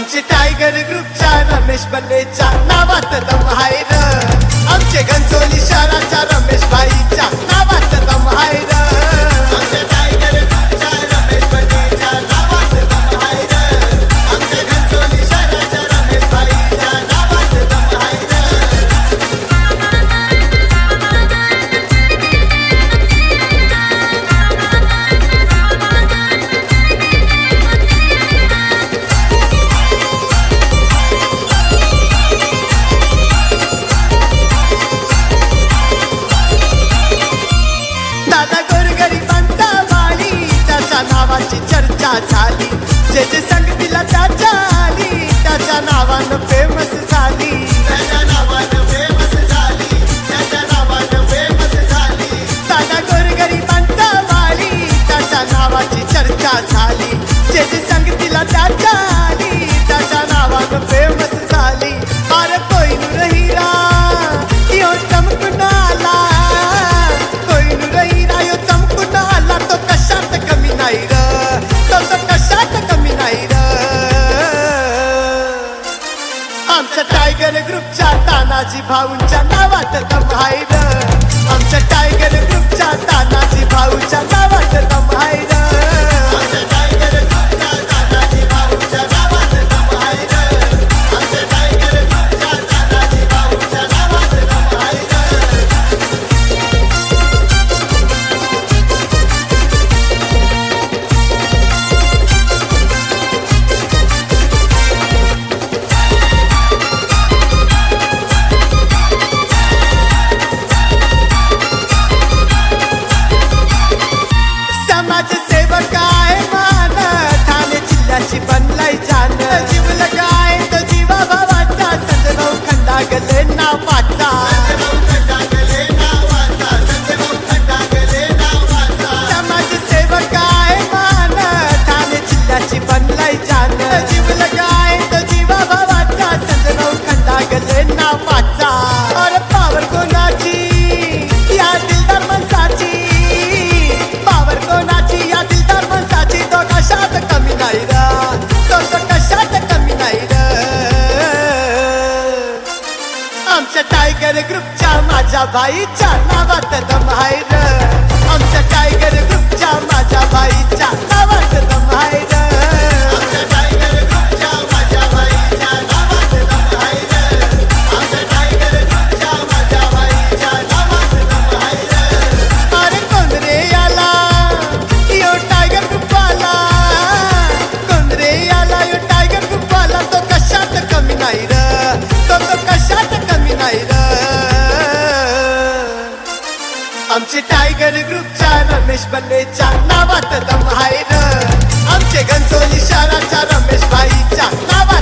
आमचे टायगर ग्रुपच्या रमेश बल्लेच्या नावात दम आहे र. आमचे घनसोली शहराच्या रमेश भाईच्या नावात दम आहे र. आमचे टायगर ग्रुपच्या रमेश बल्लेच्या नावात दम आहे र. आमचे घनसोली शहराच्या रमेश भाईच्या नावात दम आहे र. दादा गोरगरिबांचा वाली त्याच्या नावाची चर्चा झाली. जे जे संगतीला त्याच्या आली त्याच्या नावानं फेमस झाली. त्याच्या नावानं फेमस झाली. त्याच्या नावानं फेमस झाली. दादा गोरगरिबांचा वाली त्याच्या नावाची चर्चा झाली. जे जे संगतीला त्याच्या आली त्याच्या नावानं फेमस झाली. अरे कोहिनूर हिरा यो चमकून आला. कोहिनूर हिरा यो चमकून आला. तो कशात कमी नाही र. तो कशात कमी नाही र. आमच्या टायगर ग्रुपच्या तानाजी भाऊंच्या नावात दम आहे र. आमच्या टायगर ग्रुपच्या तानाजी भाऊच्या नावात दम आहे र. आमच्या टायगर ग्रुपच्या तानाजी भाऊच्या नावात दम आहे र. आमच्या टायगर ग्रुपच्या तानाजी भाऊच्या नावात दम आहे र. समाजसेवक आहे मान ठाणे जिल्ह्याची बनलाय जान. जीव लगाय तो जीवा भावाचा संजय भाऊ खंडागले नावाचा. समाजसेवक आहे मान ठाणे जिल्ह्याची बनलाय जान. जीव लगाय तो जीवा भावाचा संजय भाऊ खंडागले नावाचा. अरे पावर कोणाची या दिलदार माणसाची. पावर कोणाची या दिलदार माणसाची. तो कशात कमी नाही र. तो कशात कमी नाही र. आमच्या टायगर ग्रुपच्या माझ्या भाईच्या नावात दम आहे र. आमच्या टायगर ग्रुपच्या माझ्या भाईच्या नावात दम आहे र. आमच्या टायगर ग्रुपच्या माझ्या भाईच्या नावात दम आहे र. आमच्या टायगर ग्रुपच्या माझ्या भाईच्या नावात दम आहे र. अरे कोण रे याला यो टायगर ग्रुपवाला. कोण रे याला यो टायगर ग्रुपवाला. तो कशात कमी नाही र. तो कशात कमी नाही र. आमचे टायगर ग्रुपच्या रमेश बल्लेच्या नावात दम आहे र. आमचे घनसोली शहराच्या रमेश भाईच्या नावात